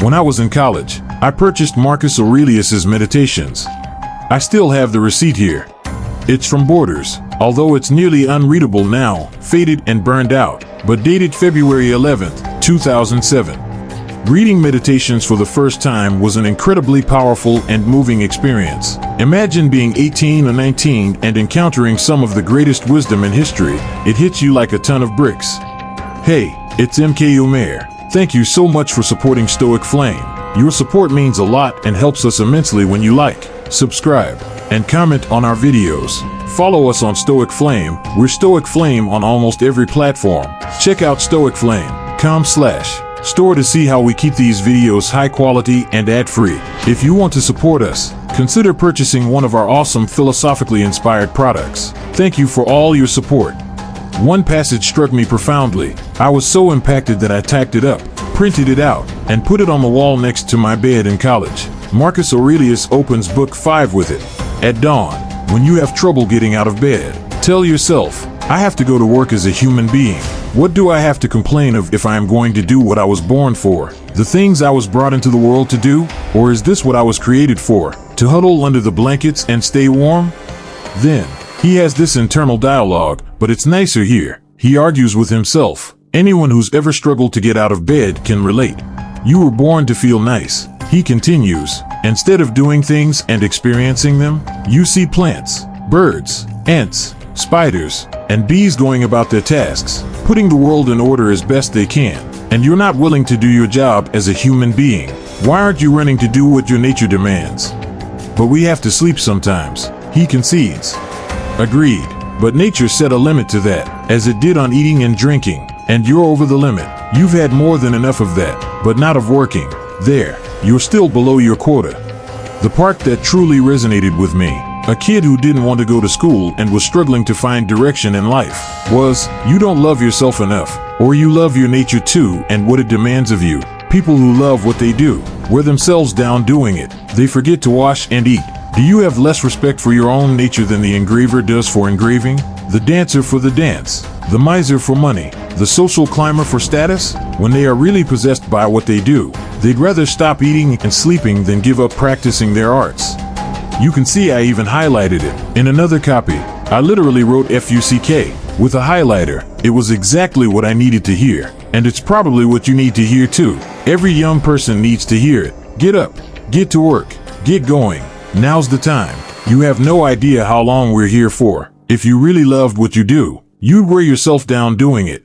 When I was in college, I purchased Marcus Aurelius's Meditations. I still have the receipt here. It's from Borders, although it's nearly unreadable now, faded and burned out, but dated February 11th, 2007. Reading Meditations for the first time was an incredibly powerful and moving experience. Imagine being 18 or 19 and encountering some of the greatest wisdom in history. It hits you like a ton of bricks. Hey, it's MK Umair. Thank you so much for supporting Stoic Flame. Your support means a lot and helps us immensely when you like, subscribe, and comment on our videos. Follow us on Stoic Flame. We're Stoic Flame on almost every platform. Check out stoicflame.com/store to see how we keep these videos high quality and ad-free. If you want to support us, consider purchasing one of our awesome philosophically inspired products. Thank you for all your support. One passage struck me profoundly. I was so impacted that I tacked it up, printed it out, and put it on the wall next to my bed in college. Marcus Aurelius opens Book 5 with it. At dawn, when you have trouble getting out of bed, tell yourself, I have to go to work as a human being. What do I have to complain of if I am going to do what I was born for? The things I was brought into the world to do? Or is this what I was created for? To huddle under the blankets and stay warm? Then, he has this internal dialogue, but it's nicer here. He argues with himself. Anyone who's ever struggled to get out of bed can relate. You were born to feel nice. He continues. Instead of doing things and experiencing them, you see plants, birds, ants, spiders, and bees going about their tasks, putting the world in order as best they can. And you're not willing to do your job as a human being. Why aren't you running to do what your nature demands? But we have to sleep sometimes, he concedes. Agreed, but nature set a limit to that, as it did on eating and drinking, and you're over the limit. You've had more than enough of that, but not of working. There, you're still below your quota. The part that truly resonated with me, a kid who didn't want to go to school and was struggling to find direction in life, was, you don't love yourself enough, or you love your nature too and what it demands of you. People who love what they do, wear themselves down doing it. They forget to wash and eat. Do you have less respect for your own nature than the engraver does for engraving? The dancer for the dance, the miser for money, the social climber for status? When they are really possessed by what they do, they'd rather stop eating and sleeping than give up practicing their arts. You can see I even highlighted it. In another copy, I literally wrote FUCK with a highlighter. It was exactly what I needed to hear, and it's probably what you need to hear too. Every young person needs to hear it. Get up, get to work, get going. Now's the time. You have no idea how long we're here for. If you really loved what you do, you'd wear yourself down doing it.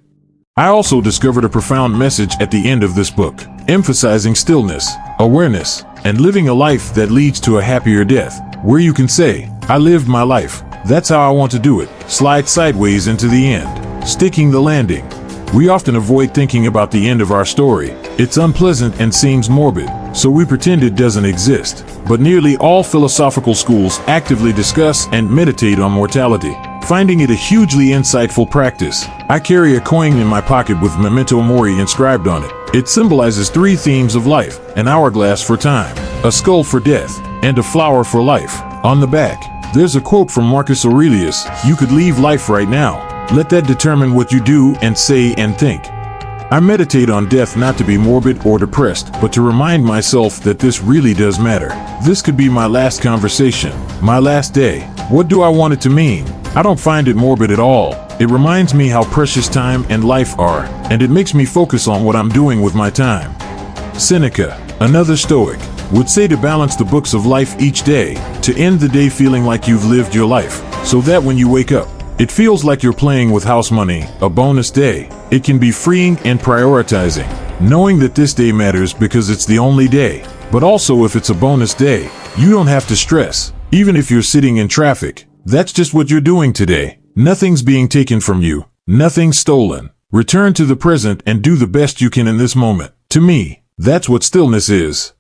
I also discovered a profound message at the end of this book, emphasizing stillness, awareness, and living a life that leads to a happier death, where you can say, I lived my life. That's how I want to do it. Slide sideways into the end, sticking the landing. We often avoid thinking about the end of our story. It's unpleasant and seems morbid, so we pretend it doesn't exist. But nearly all philosophical schools actively discuss and meditate on mortality, finding it a hugely insightful practice. I carry a coin in my pocket with Memento Mori inscribed on it. It symbolizes three themes of life: an hourglass for time, a skull for death, and a flower for life. On the back, there's a quote from Marcus Aurelius: you could leave life right now. Let that determine what you do and say and think. I meditate on death not to be morbid or depressed, but to remind myself that this really does matter. This could be my last conversation, my last day. What do I want it to mean? I don't find it morbid at all. It reminds me how precious time and life are, and it makes me focus on what I'm doing with my time. Seneca, another Stoic, would say to balance the books of life each day, to end the day feeling like you've lived your life, so that when you wake up, it feels like you're playing with house money, a bonus day. It can be freeing and prioritizing, knowing that this day matters because it's the only day. But also if it's a bonus day, you don't have to stress. Even if you're sitting in traffic, that's just what you're doing today. Nothing's being taken from you. Nothing's stolen. Return to the present and do the best you can in this moment. To me, that's what stillness is.